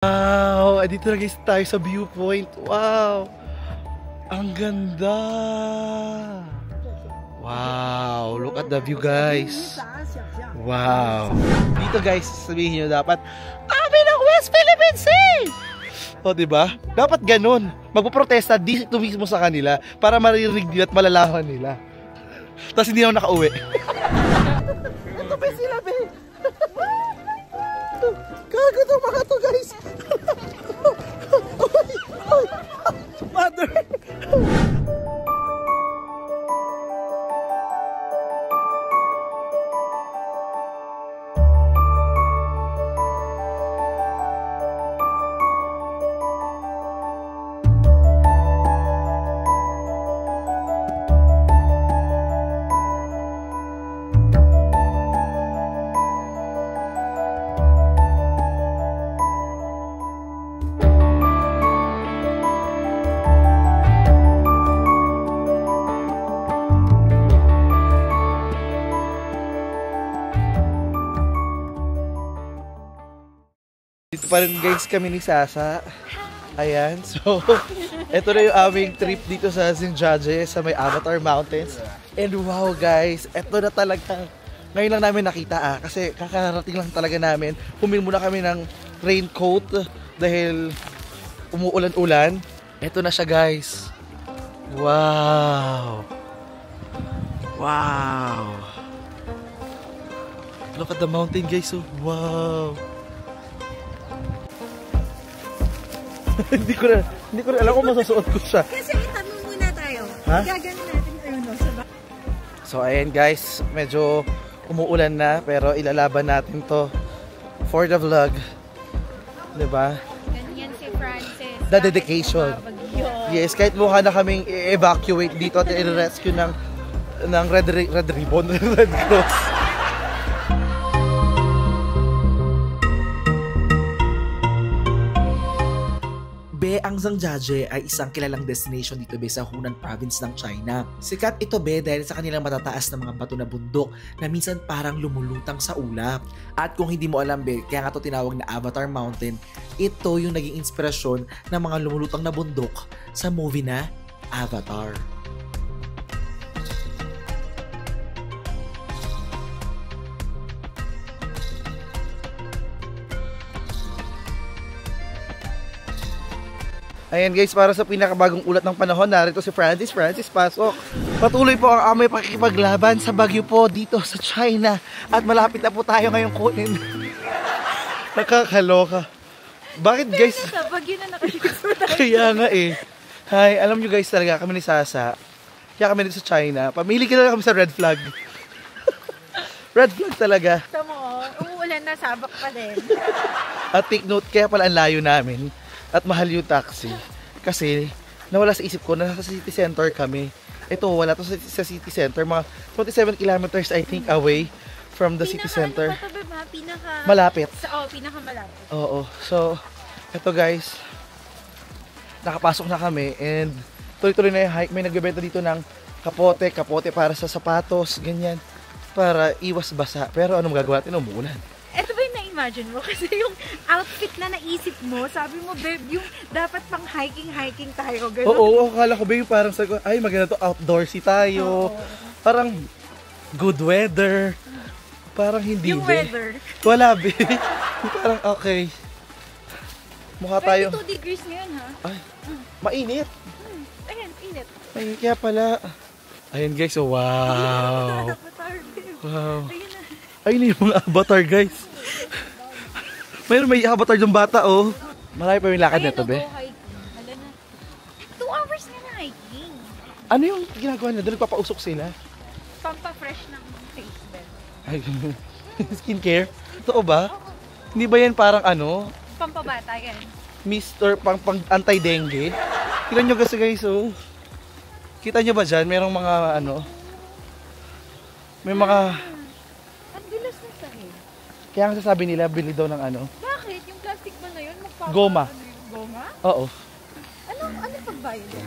Wow! Dito na guys tayo sa viewpoint. Wow! Ang ganda! Wow! Look at the view guys. Wow! Dito guys, sabihin nyo dapat kami ng West Philippine Sea! O diba? Dapat ganun. Magpuprotesta dito mismo sa kanila para maririnig nila at malalaman nila. Tapos hindi na nakauwi. Ito ba sila, be? Gago itong mga to, guys. Mother. Dito pa rin guys kami ni Sasa. Ayan, so ito na yung aming trip dito sa Xinjiang sa may Avatar Mountains. And wow guys, ito na talaga. Ngayon lang namin nakita kasi kakarating lang talaga namin. Humingi muna kami ng raincoat dahil umuulan-ulan. Ito na siya guys. Wow! Wow! Look at the mountain guys, oh. Wow! hindi ko na alam kung masasuot ko siya. Kasi itanong muna tayo. Ha? Gagano natin ayun no, sa So ayan guys, medyo umuulan na pero ilalaban natin to for the vlog. 'Di ba? Ganyan si Francis. The dedication. Yes, kahit mukha na kaming i-evacuate dito at i-rescue ng Red Ribbon, Red Cross. Ang Zhangjiajie ay isang kilalang destination dito be sa Hunan Province ng China. Sikat ito be dahil sa kanilang matataas na mga bato na bundok na minsan parang lumulutang sa ulap. At kung hindi mo alam be, kaya nga ito tinawag na Avatar Mountain, ito yung naging inspirasyon ng mga lumulutang na bundok sa movie na Avatar. Ayan guys, para sa pinakabagong ulat ng panahon, narito si Francis. Francis, pasok. Patuloy po ang aming pakikipaglaban sa bagyo po dito sa China. At malapit na po tayo ngayong kunin. Nakakaloka. Bakit guys? Sa bagyo na nakasigasur tayo. Kaya nga eh. Hi, alam nyo guys talaga, kami ni Sasa. Kaya kami dito sa China. Pamili ka na kami sa red flag. Red flag talaga. Tama mo, umuulan na, sabak pa din. At take note, kaya pala ang layo namin. At mahal yung taxi. Kasi nawala sa isip ko na nasa city center kami. Ito, wala to sa city center. Mga 27 kilometers I think away from the city center. Malapit. Pinakamalapit. Oo. So, ito guys. Nakapasok na kami and tuloy-tuloy na yung hike. May nagbebenta dito ng kapote para sa sapatos, ganyan. Para iwas basa. Pero anong magagawa natin? Umuulan. Ito ba yung na-imagine mo? Kasi yung outfit na naisip mo, sabi mo, babe, yung dapat pang hiking tayo. Ganun. Oo, akala ko ba yung parang sabi ko, ay maganda to, outdoorsy tayo. Parang good weather. Parang hindi yung weather. Wala, be. Parang okay. Mukha tayo. 22 degrees ngayon, ha? Ay, mainit. Ayan, init. Ay, kaya pala. Ayan guys, oh, wow. Wow. Ayun yung mga avatar guys. May avatar yung bata oh. Marami pa yung lakad nito be. 2 hours nga na hiking. Ano yung ginagawa nila? Doon nagpapausok sila? Pampa-fresh ng face be. Ay, skincare? Totoo ba? Hindi ba yan parang ano? Pampabata yan. Mr. pang anti-dengue? Tignan nyo kasi guys oh. Kita nyo ba dyan? Merong mga ano? May mga... Kaya ang sasabi nila, bili daw ng ano. Bakit? Yung plastic ba na yun? Goma. Goma? Oo. Ano pag-buy yun?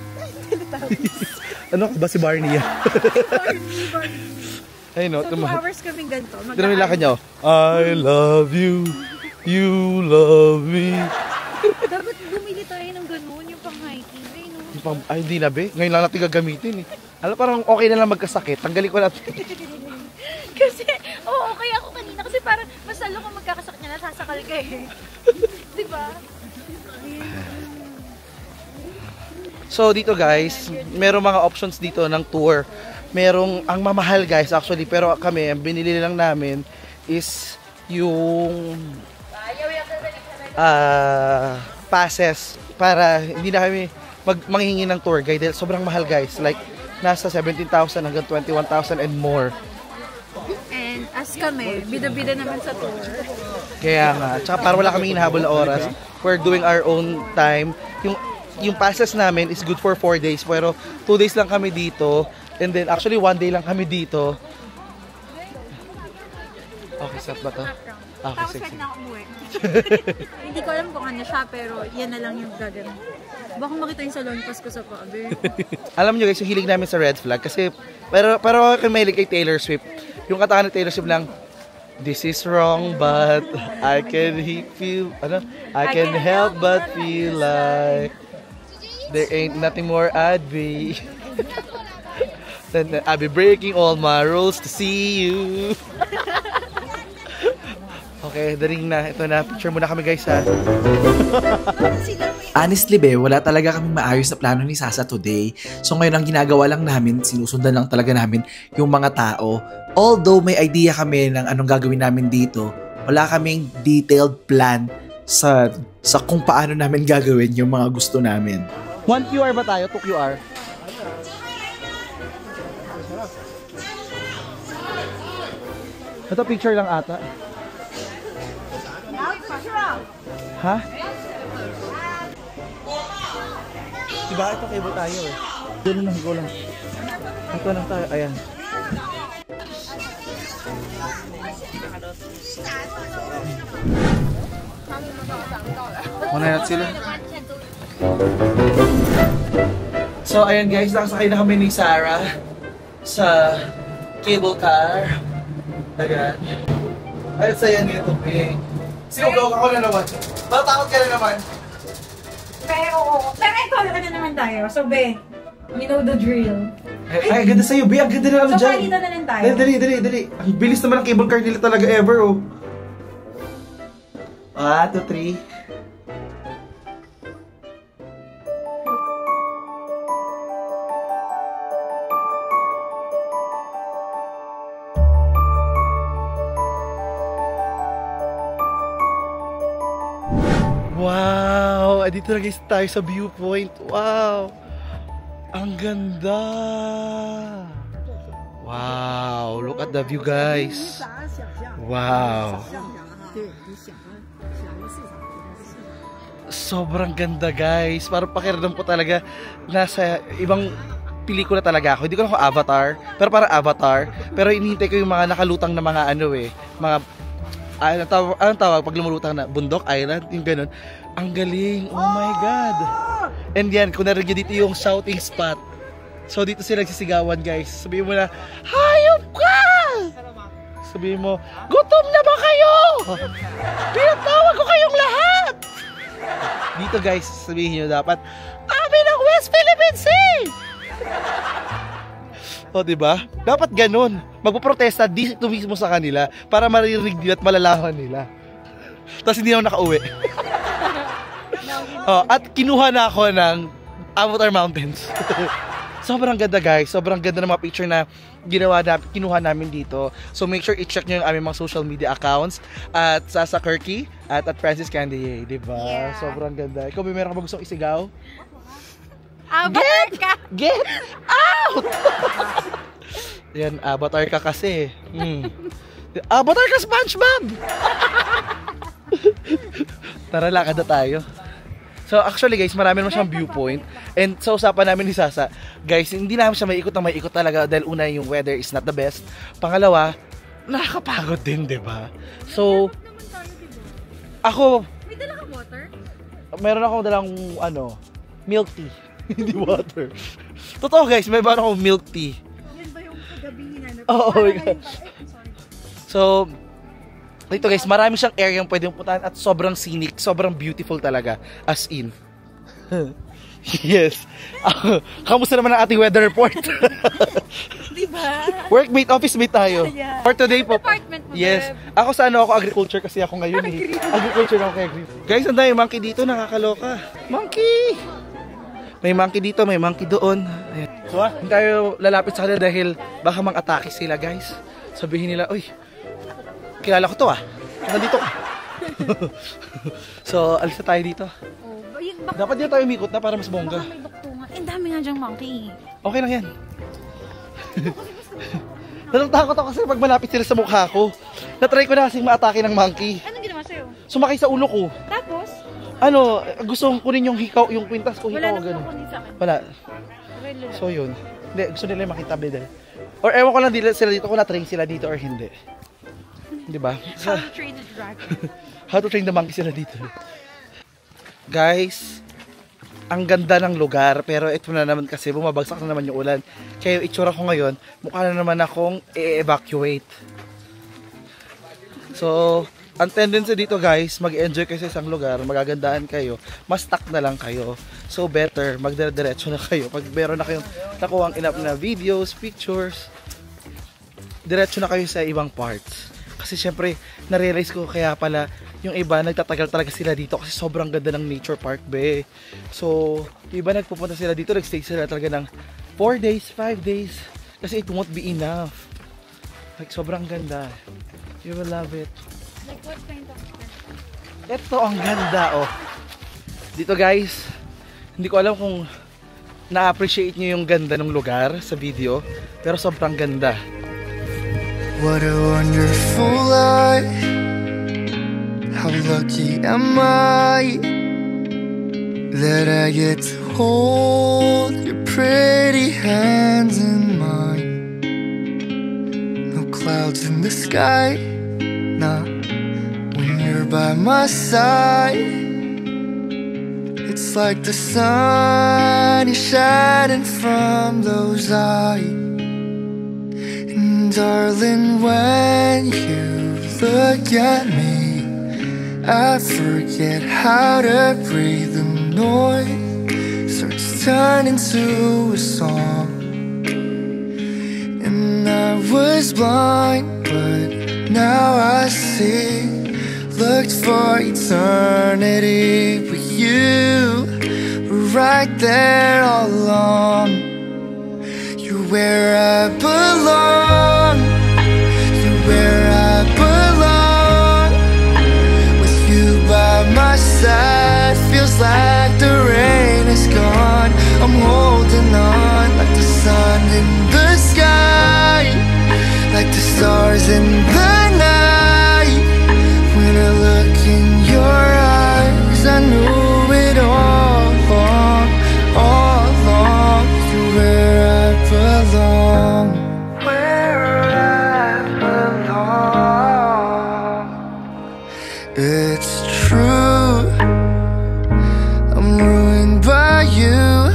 Ano ba si Barney yan? Barney. Ay no, so 2 hours kaming ganito. Ganun nila kanya, I love you, you love me. Dapat bumili tayo ng ganun, yung pang-hiking. Ay, no? Ay, hindi na be. Ngayon lang natin gagamitin eh. Alam, parang okay na lang magkasakit. Tanggalin ko natin. Kasi, okay ako kanina. Kasi parang mas lalo kung magkakasakit niya, nasasakal ka eh. Diba? So dito guys, merong mga options dito ng tour. Merong, ang mamahal guys actually, pero kami, ang binili lang namin is yung passes para hindi na kami manghingi ng tour guide. Sobrang mahal guys, like nasa 17,000 hanggang 21,000 and more. And as kami, bida-bida naman sa tour. Kaya nga, tsaka para wala kaming hinahabol na oras, we're doing our own time. Yung passes namin is good for 4 days, pero 2 days lang kami dito. And then, actually, 1 day lang kami dito. Okay, set ba to? Okay, Tapos sige. pwede na ako umuwi. Hindi ko alam kung ano siya, pero yan na lang yung gagawin. Baka makita yung salon pass ko sa pabe. Alam nyo guys, yung hilig namin sa Red Flag, kasi, pero kung mahilig kay Taylor Swift, yung katakan ni Taylor Swift lang, this is wrong, but I can help but feel like there ain't nothing more I'd be. Then I'll be breaking all my rules to see you. Okay, daring na. Ito na, picture muna kami guys ha. Honestly be, wala talaga kaming maayos na plano ni Sasa today. So ngayon ang ginagawa lang namin, sinusundan lang talaga namin yung mga tao. Although may idea kami ng anong gagawin namin dito, wala kaming detailed plan sa kung paano namin gagawin yung mga gusto namin. 1 QR ba tayo? 2 QR? Ito picture lang ata. Ha? Diba ito cable tayo eh. Doon lang, go lang. Ito lang tayo, ayan. Manayat sila. So ayan guys, nakasakay na kami ni Sarah sa cable car. Ayan. Ayun saya nito eh. Sinugaw ako na naman. Matakot ka na naman. Pero ito na naman tayo. So, be, you know the drill. Ay, ganda sa'yo, be. Ang ganda na kami So, dyan. palitan na lang tayo. Dali. Ang bilis naman ang cable car nila talaga ever, oh. 1, 2, 3. Wow! Dito na guys tayo sa viewpoint. Wow! Ang ganda! Wow! Look at the view guys! Wow! Sobrang ganda guys! Parang pakiramdam ko talaga nasa ibang pelikula talaga ako. Hindi ko lang ako Avatar, pero parang Avatar. Pero inihintay ko yung mga nakalutang na mga ano eh, mga anong tawag pag lumulutang na bundok, island, yung ganun. Ang galing, oh my god. And yan, kung narinig dito yung shouting spot. So dito sila nagsisigawan guys. Sabihin mo na, hayop ka! Sabihin mo, gutom na ba kayo? Pinatawag ko kayong lahat! Dito guys, sabihin nyo dapat, amin ang West Philippine Sea! O, diba? Dapat ganun. Magpuprotesta dito mismo sa kanila para maririnig nila at malalaman nila. Tapos hindi ako nakauwi. At kinuha na ako ng Avatar Mountains. Sobrang ganda guys. Sobrang ganda ng mga picture na kinuha namin dito. So make sure i-check nyo yung aming mga social media accounts at Sasa Kirky at Francis Candier. Diba? Yeah. Sobrang ganda. Ikaw, may meron ka ba gustong isigaw? Avatar ka! Get out! Yan, Avatar ka kasi. Avatar ka, SpongeBob! Tara, lakad na tayo. So actually guys, marami naman siyang viewpoint. And sa usapan namin ni Sasa, guys, hindi namin siya maiikot talaga dahil una, yung weather is not the best. Pangalawa, nakakapagod din, diba? So, ako, May dala ka water? meron akong dalang milk tea. Hindi water. Totoo guys, may meron akong milk tea. Yan ba yung kagabi hinanap? Oh my God. So, Dito guys, marami siyang area yung pwedeng puntahan at sobrang scenic, sobrang beautiful talaga. As in. Yes. Kamusta naman ang ating weather report? Diba? Workmate, office mate tayo. Yeah. For today po. Department mo, Yes. Beb. Ako sa ako agriculture kasi ako ngayon eh. Agriculture ako kaya green. Guys, ang dami monkey dito, nakakaloka. Monkey! May monkey dito, may monkey doon. Ayan. So, hindi tayo lalapit sa kanila dahil baka mang-atake sila, guys. Sabihin nila, uy, kilala ko to ah. Nandito ka. So, alis na tayo dito. Dapat dito tayo umikot na para mas bongga. Baka may baktungan. Ang dami nga dyang monkey. Okay lang yan. Natatakot ako kasi pag malapit sila sa mukha ko. Natry ko na kasing maatake ng monkey. Anong ginawa sa'yo? Sumakay sa ulo ko. Tapos? Ano, gusto kong kunin yung hikaw, yung kwintas ko, Wala hikaw, naman gano'n. ako sa akin. Wala. So yun. Hindi, gusto nila makita bedel. Or ewan ko lang sila dito kung na-train sila dito or hindi. Diba? How to train the dragon. How to train the monkey sila dito. Guys, ang ganda ng lugar, pero ito na naman kasi bumabagsak na naman yung ulan. Kaya yung itsura ko ngayon, mukha na naman akong i-evacuate. So, ang tendency dito guys, mag-enjoy kayo sa isang lugar, magagandaan kayo, mas stuck na lang kayo. So better, magdire-diretso na kayo. Pag meron na kayong nakuha ang enough na videos, pictures, diretso na kayo sa ibang parts. Kasi syempre, na-realize ko kaya pala yung iba nagtatagal talaga sila dito kasi sobrang ganda ng nature park be. So, yung iba nagpupunta sila dito, nagstay sila talaga ng 4 days, 5 days kasi it won't be enough. Like sobrang ganda. You will love it. Like what kind of... Ito ang ganda oh. Dito guys, hindi ko alam kung na-appreciate nyo yung ganda ng lugar sa video, pero sobrang ganda. What a wonderful life. How lucky am I that I get to hold your pretty hands in mine. No clouds in the sky, nah, when you're by my side. It's like the sun is shining from those eyes. And darling, when you look at me, I forget how to breathe. The noise starts turning to a song. And I was blind, but now I see. Looked for eternity, but you were right there all along. You're where I belong. You're where I belong. With you by my side, feels like the rain is gone. I'm holding on like the sun in the sky, like the stars in the night. When I look in your eyes, I knew it all along, all along. You're where I belong, where I belong. It's true, I'm ruined by you.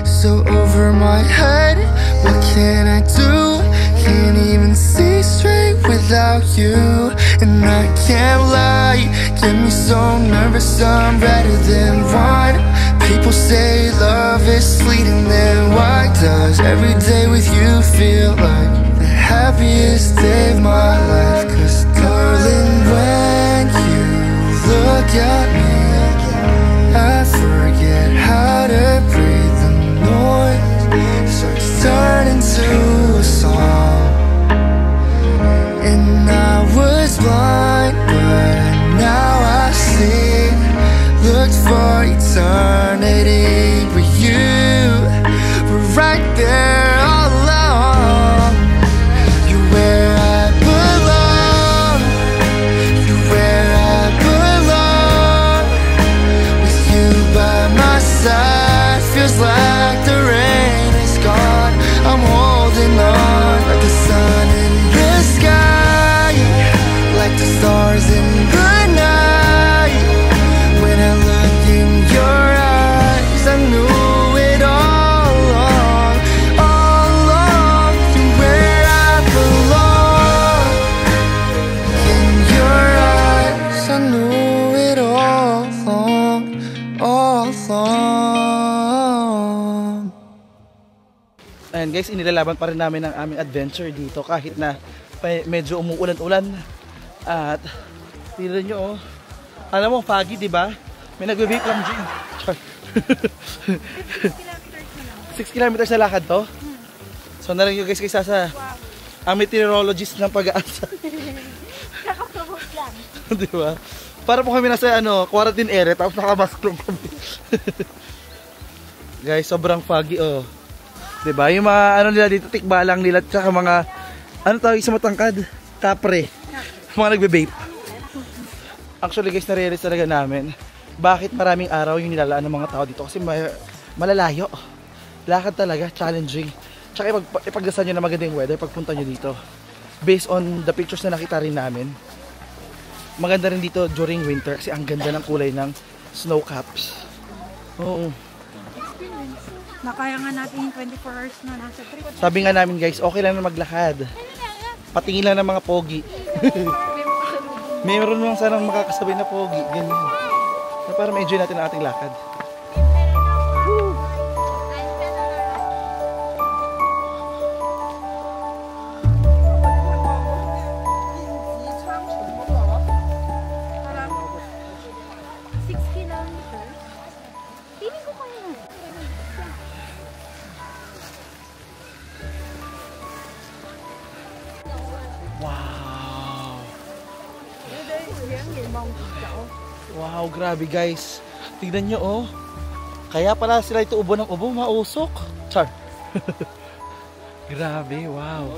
So over my head, what can I do? Can't even see straight without you. And I can't lie, get me so nervous, I'm better than wine. People say love is fleeting, then why does every day with you feel like the happiest day of my life? Cause darling, when you look at me, I forget how to breathe. The noise starts turning to a song. And I was blind, but now I see. Looked for eternity, but you were right there all along. You're where I belong. You're where I belong. With you by my side, feels like the rain is gone. I'm holding on like the sun in the sky, like the stars in the night. When I look in your eyes, I knew it all along, all along. You're where I belong. Can long. Ayan guys, inilalaban pa rin namin ang aming adventure dito kahit na medyo umuulan-ulan. At tignan nyo oh. Alam mo, foggy, di ba? May nagbe-vape lang dyan. 6 kilometers na lakad to. So narinig nyo guys kay Sasa, ang meteorologist ng pag-aasa. Nakapagod lang. Di ba? Para po kami nasa quarantine area tapos nakamask lang kami. Guys, sobrang foggy oh. Di ba? Yung mga nila dito, tikbalang nila, tsaka mga tawag sa matangkad? Kapre. Mga nagbe-vape. Actually guys, narealize talaga namin bakit maraming araw yung nilalaan ng mga tao dito kasi malalayo. Lakad talaga, challenging. Tsaka ipagdasan nyo na magandang weather pagpunta nyo dito. Based on the pictures na nakita rin namin, maganda rin dito during winter kasi ang ganda ng kulay ng snow caps. Oo. Nakaya nga natin yung 24 hours na nasa trip. Sabi nga namin guys, okay lang na maglakad. Patingin lang ng mga pogi. Mayroon lang sanang makakasabay na pogi. Ganyan. Na para ma-enjoy natin ang ating lakad. Wow, grabe guys. Tignan nyo oh. Kaya pala sila ito ubo ng ubo, mausok. Char. Grabe, wow.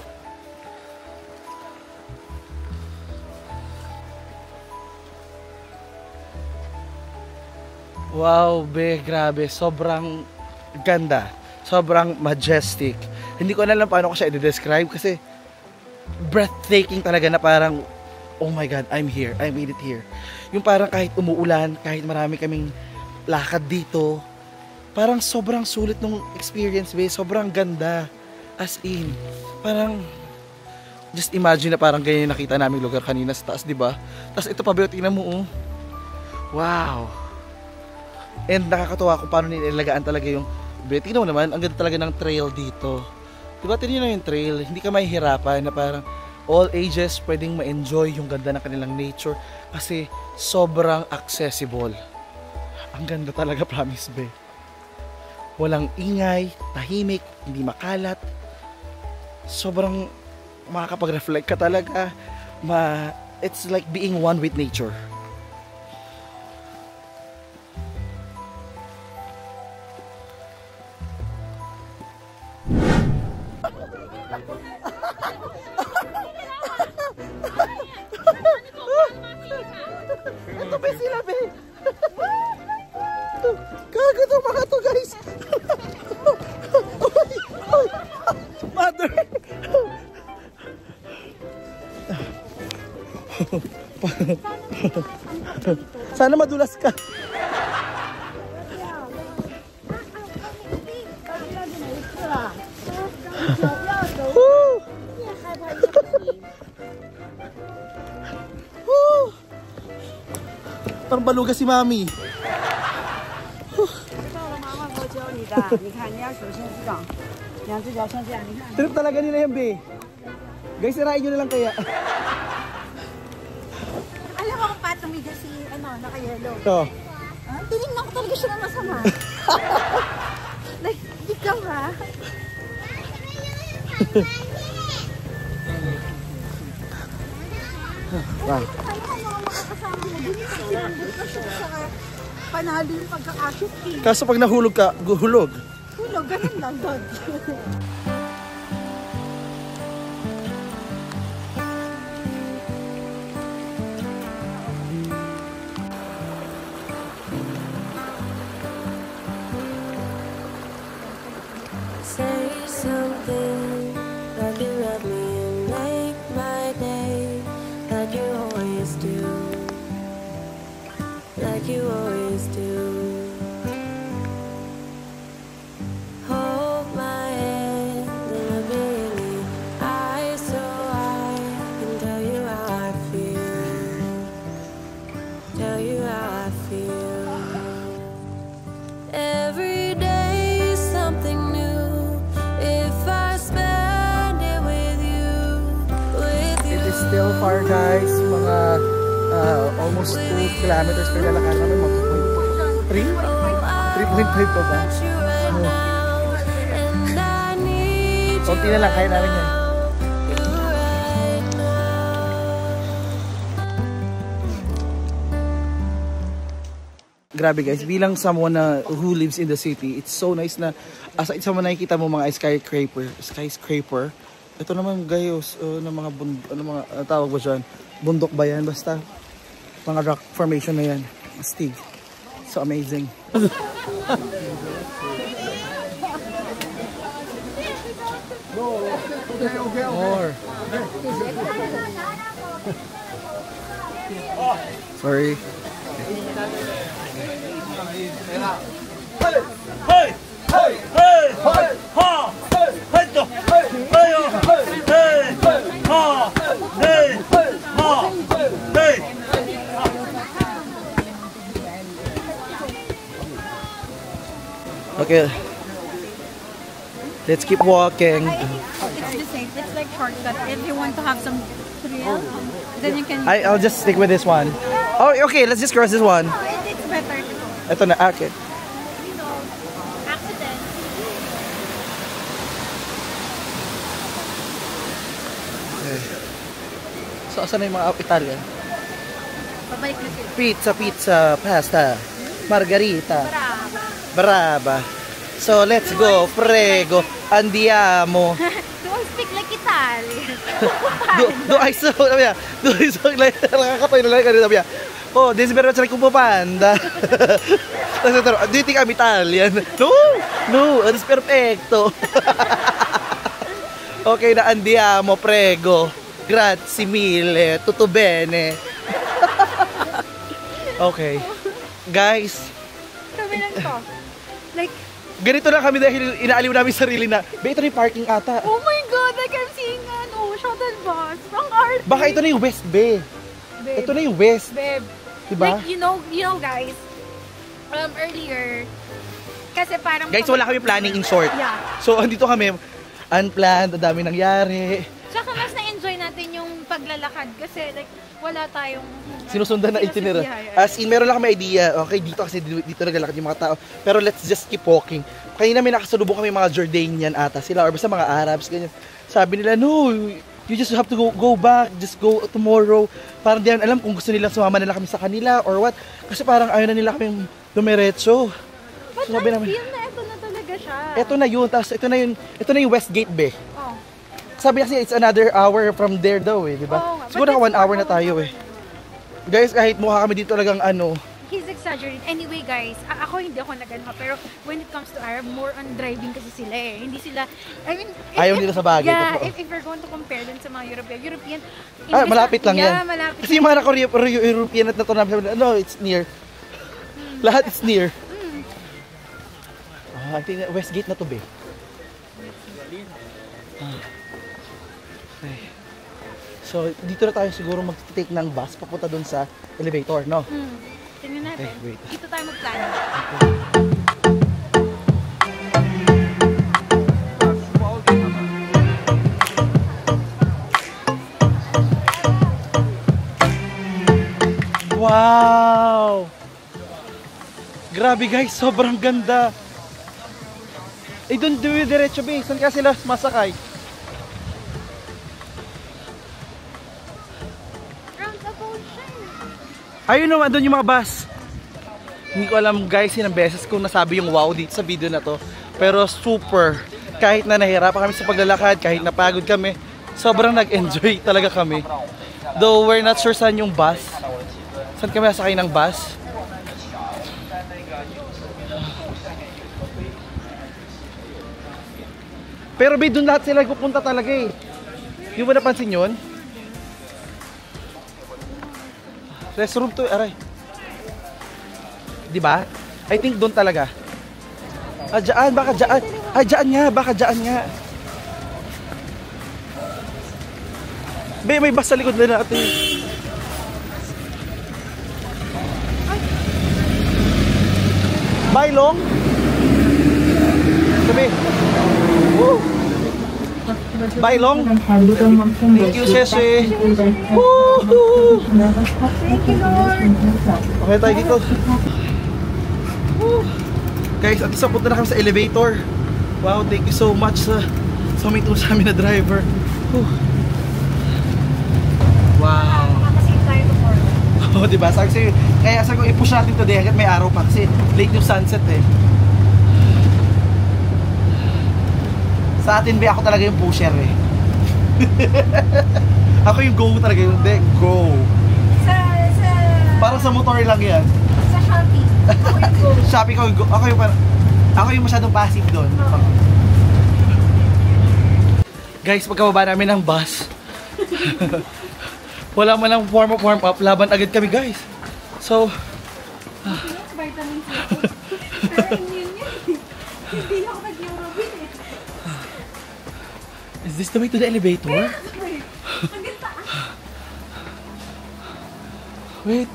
Wow, be, grabe. Sobrang ganda. Sobrang majestic. Hindi ko alam paano ko siya i-describe kasi breathtaking talaga na parang oh my God, I'm here. I made it here. Yung parang kahit umuulan, kahit marami kaming lakad dito, parang sobrang sulit nung experience, be. Sobrang ganda. As in, parang just imagine na parang ganyan yung nakita namin lugar kanina sa taas, di ba? Tapos ito pa, be, tingnan mo, oh. Wow. And nakakatuwa kung paano nilalagaan talaga yung, be, tingnan mo naman, ang ganda talaga ng trail dito. Di ba, tingnan mo yung trail, hindi ka mahihirapan na parang all ages pwedeng ma-enjoy yung ganda ng kanilang nature kasi sobrang accessible. Ang ganda talaga, promise, be. Walang ingay, tahimik, hindi makalat. Sobrang makakapag-reflect ka talaga. It's like being one with nature. Ito ba sila, be? Gago to mga to, guys. Oy, mother. Sana madulas ka. Parang baluga si Mami. Trip talaga nila yan, be. Guys, sirain nyo na lang kaya. Alam mo kung paano tumiga si, naka-yellow. Ito. Tinignan ko talaga siya ng masama. Like, ikaw ha? Wow. Panalo yung pagkakashoot eh. Kaso pag nahulog ka, guhulog. Hulog, ganun lang doon. Say something like you love me and make my day, like you always do, like you always do. Hold my hand and look me in the eyes so I can tell you how I feel, tell you how I feel. Del Far guys, mga almost 2 kilometers per lalakad namin, mga 3.5 pa ba? Konti na lang, kaya namin yan. Grabe guys, bilang someone who lives in the city, it's so nice na aside sa mga nakikita mo mga skyscraper, ito naman guys, na mga tawag ba dyan? Bundok ba yan? Basta mga rock formation na yan. Astig. So amazing. More. Sorry. Okay, let's keep walking. It's the same. It's like shortcut. If you want to have some thrill, then you can. I'll just stick with this one. Oh, okay. Let's just cross this one. It's better. Ito na. Okay. Accident. So, asan na yung mga Italian? Pabalik na sila. Pizza, pasta, margarita, Brava. brava. So, let's go. Prego. Andiamo. Don't speak like Italian. Do I so, sabi niya, do I so, like, nakakatoy na lang kanina, sabi niya, oh, desidero sa Kung Panda. Tapos ito, do you think I'm Italian? No, it's perfecto. Okay na, andiamo, prego. Grazie mille, tutto bene. Okay. Guys, Kami lang to. Like, ganito lang kami dahil inaaliw namin sarili na, ito na yung parking ata. oh my God, like I'm seeing shuttle bus from RT. Baka ito na yung West Bay. Babe, Ito na yung West. babe. Diba? Like, you know guys, earlier, kasi parang... Guys, wala kami planning in short. Yeah. So, andito kami, unplanned, ang dami nangyari. Tsaka mas na-enjoy natin yung paglalakad kasi like, wala tayong... Sinusundan na itinerary. Yeah. As in, meron lang kami idea. Okay, dito kasi dito naglalakad yung mga tao. Pero let's just keep walking. Kanina may nakasalubong kami mga Jordanian ata sila or basta mga Arabs, ganyan. Sabi nila, no, you just have to go back, just go tomorrow. Parang di alam kung gusto nilang sumama nila kami sa kanila or what. Kasi parang ayaw na nila kami dumiretso. But So, sabi I namin, feel na ito na talaga siya. eto na yun, tapos ito na yung Westgate Bay. Oh. Sabi kasi it's another hour from there daw eh, di ba? Oo nga. Siguro But naka 1 hour na that's tayo eh. Guys, kahit mukha kami dito talagang ano, He's exaggerating. Anyway guys, ako hindi ako nagano pero when it comes to Arab, more on driving kasi sila eh. Hindi sila, I mean, Ayaw nila sa bagay, Yeah, totoo. if we're going to compare them sa mga European, malapit lang yan. Yeah, malapit. Kasi yung mga European at nato namin, no, it's near. Lahat it's near. I think Westgate na to be. Okay. So, dito na tayo siguro mag-take ng bus papunta dun sa elevator, no? Tingnan natin. Okay, wait. Dito tayo magplano. Wow! Grabe guys, sobrang ganda. Eh, doon diretso ba? Saan ka sila masakay? Roundabout siya. Ayun naman, doon yung mga bus. Hindi ko alam guys, ilang beses kung nasabi yung wow dito sa video na to. Pero super. Kahit na nahirapan kami sa paglalakad, kahit napagod kami, sobrang nag-enjoy talaga kami. Though we're not sure saan yung bus. Saan kami nasakay ng bus? Pero ba doon lahat sila pupunta talaga eh. Di mo napansin yun? Restroom to, aray. Di ba? I think doon talaga. Ah, dyan, baka dyan. Ah, dyan nga, baka dyan nga. Be, may bus sa likod na natin. Bye, Long. Sabi. Woo! Bye, Long. Thank you, Sheshe. Woohoo! Thank you, Lord. Okay tayo dito. Woo! Guys, at least punta na kami sa elevator. Wow, thank you so much sa may tool sa amin na driver. Woo! Wow. Makakasin tayo tomorrow. Oh, diba? Kaya sabi ko i-push natin today hanggat may araw pa kasi late yung sunset eh. Sa atin ba ako talaga yung pusher eh. Ako yung go talaga yung go. Parang sa motor lang yan. Sa Shopee. Ako yung go. Shopee ko yung go. Ako yung masyadong passive doon. Guys, pagkababa namin ng bus, wala man lang warm up, laban agad kami guys. So, Vitamin C. Pero yun. Hindi ako nag-Eurobin eh. is this the way to the elevator? Hanggang taas. Wait.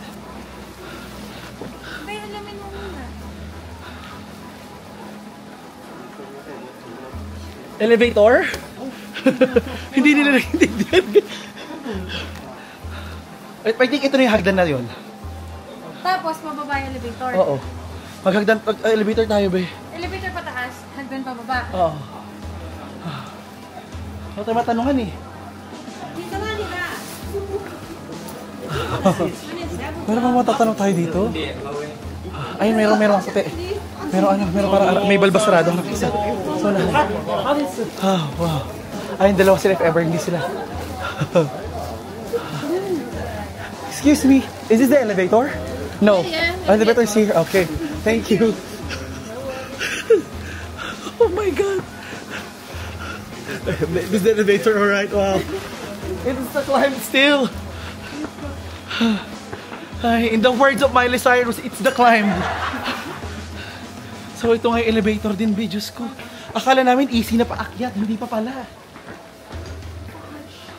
May alamin mo muna. Elevator? Hindi nila naintindihan. I think ito na yung hagdan na yun. Tapos, mababa yung elevator. Oo. Elevator tayo ba? Elevator pataas, hagdan pababa. Oo. Ano tayo matanungan eh? Dito nga nila. Meron bang matatanong tayo dito? Ay, meron puti. Meron para may balbas sarado ang nakisa. So na. Wow. Ay, dalawa sila if ever hindi sila. Excuse me, is this the elevator? No. Elevator is here. Okay. Thank you. Oh my god. Is the elevator alright? Wow. It is the climb still. Ay, in the words of Miley Cyrus, it's the climb. So ito nga yung elevator din, Diyos ko. Akala namin easy na paakyat, hindi pa pala.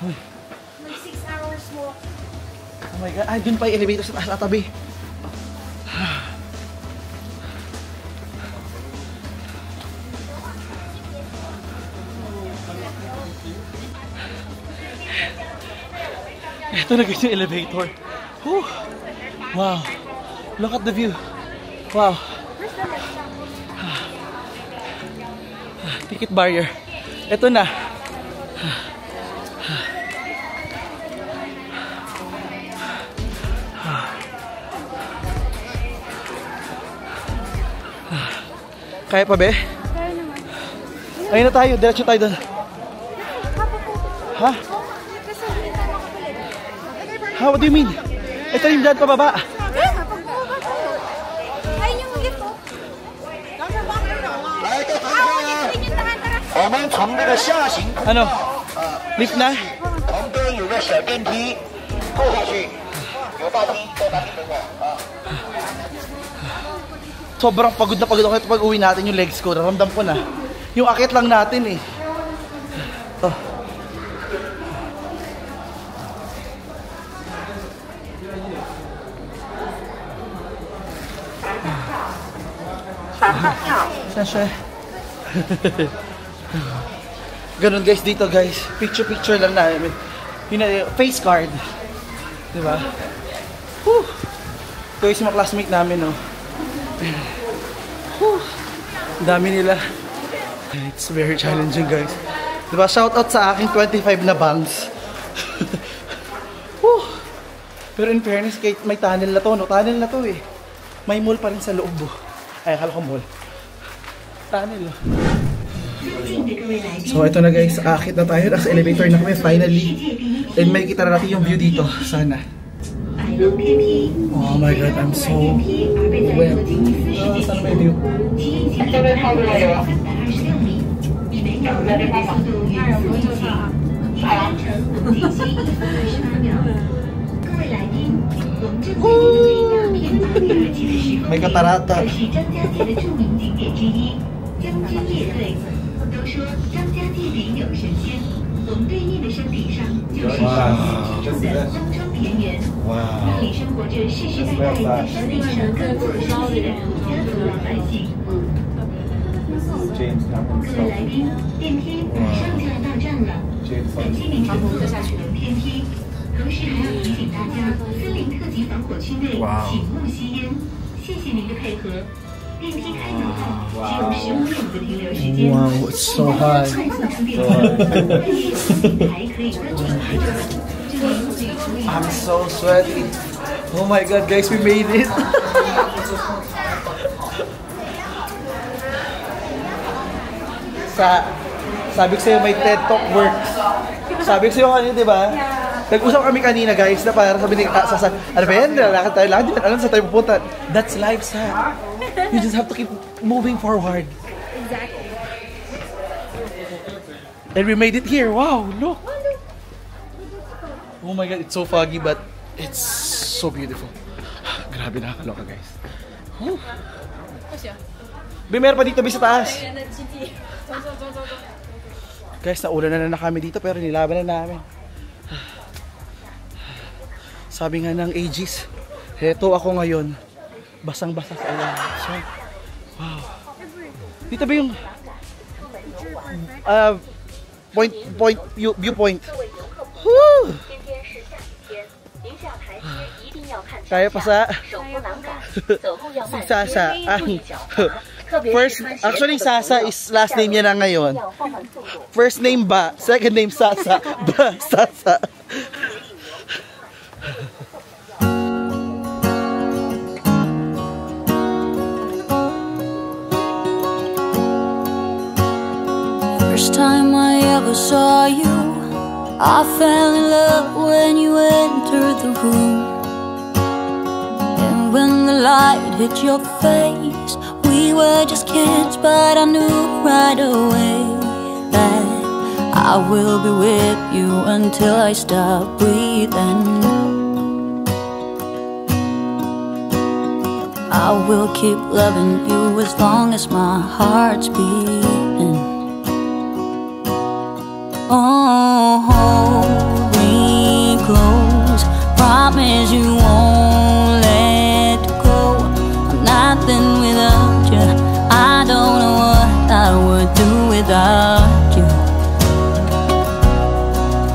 Uy. May 6 hours walk. Oh my god, ay dun pa yung elevator sa taas at tabi. Ito na guys yung elevator. Whew. Wow. Look at the view. Wow. Ticket barrier. Ito na. Kaya pa be? Kaya naman. Ayun na tayo. Diretso tayo doon. Ha? Kasi hindi tayo makabalik. Ha? What do you mean? Ito yung dyan pababa. Kaya nga, pagbaba tayo. Ayun yung lift oh. Ano? Lift na? 旁边有个小电梯，坐下去，有大厅，到大厅门口啊。 Sobrang pagod na pagod ako pag uwi natin yung legs ko. Naramdam ko na. Yung akit lang natin eh. Oh. Saan siya? Ganun guys dito guys. Picture lang namin. Yun na face card. Diba? Whew. Ito yung mga classmate namin no. Whew. Dami nila. It's very challenging guys. Diba? Shout out sa aking 25 na bangs. Pero in fairness, may tunnel na to, no? Tunnel na to eh. May mall pa rin sa loob. Ay, akala ko mall. Tunnel. So ito na guys, aakit na tayo. Nasa elevator na kami finally. And may kita na natin yung view dito. Sana. Oh my god, I'm so wet. Sana may view. May katarata. Wow, it's so high. I'm so sweaty. Oh my god, guys, we made it. Sabi ko sa'yo, may TED Talk works. Sabi ko sa'yo kanina, di ba? Nag-usap kami kanina, guys, na para sabi ni Sasa, ano ba yan? Lalakad tayo, lakad, di ba alam sa tayo pupunta. That's life, Sa. You just have to keep moving forward. Exactly. And we made it here. Wow, look. Oh my god, it's so foggy, but it's so beautiful. Grabe, nakakaloka, guys. Meron pa dito, sa taas. Guys, naulan na kami dito, pero nilaban na namin. Sabi nga ng Aegis, heto ako ngayon, basang-basa sa alam. So, wow. Dito ba yung viewpoint? Woo! Kaya pa sa si Sasa. Actually Sasa is last name niya na ngayon. First name Ba, second name Sasa. Ba, Sasa. First time I ever saw you, I fell in love when you entered the room. And when the light hit your face, we were just kids, but I knew right away that I will be with you until I stop breathing. I will keep loving you as long as my heart's beating. Oh, hold me close, promise you won't let go. I'm nothing without you, I don't know what I would do without you.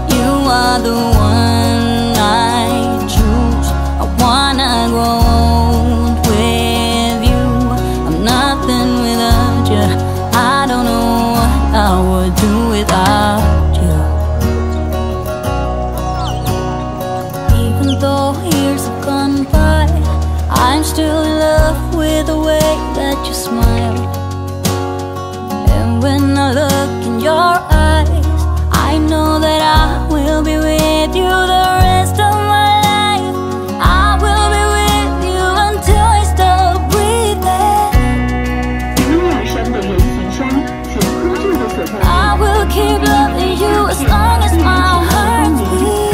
You are the one I choose, I wanna grow old with you. I'm nothing without you, I don't know what I would do without you. Though years have gone by, I'm still in love with the way that you smile. And when I look in your eyes, I know that I will be with you the rest of my life. I will be with you until I stop breathing. I will keep loving you as long as my heart's beating.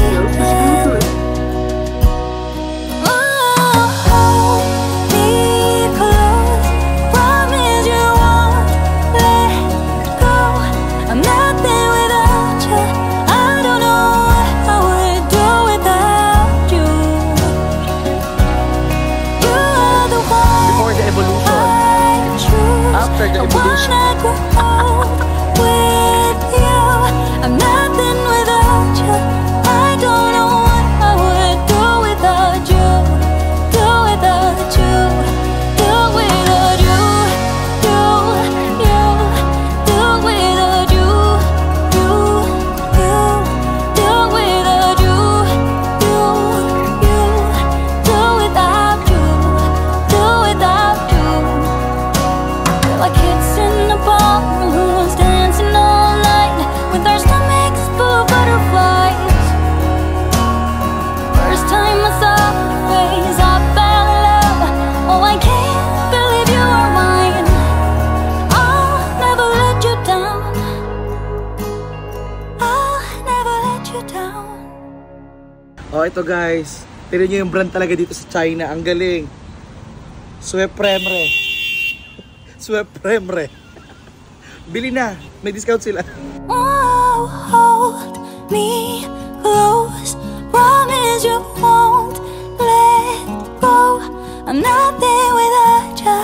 Oh, ito guys. Tignan nyo yung brand talaga dito sa China. Ang galing. Suepremre. Suepremre. Bili na. May discount sila. Oh, hold me close. Promise you won't let go. I'm nothing without you.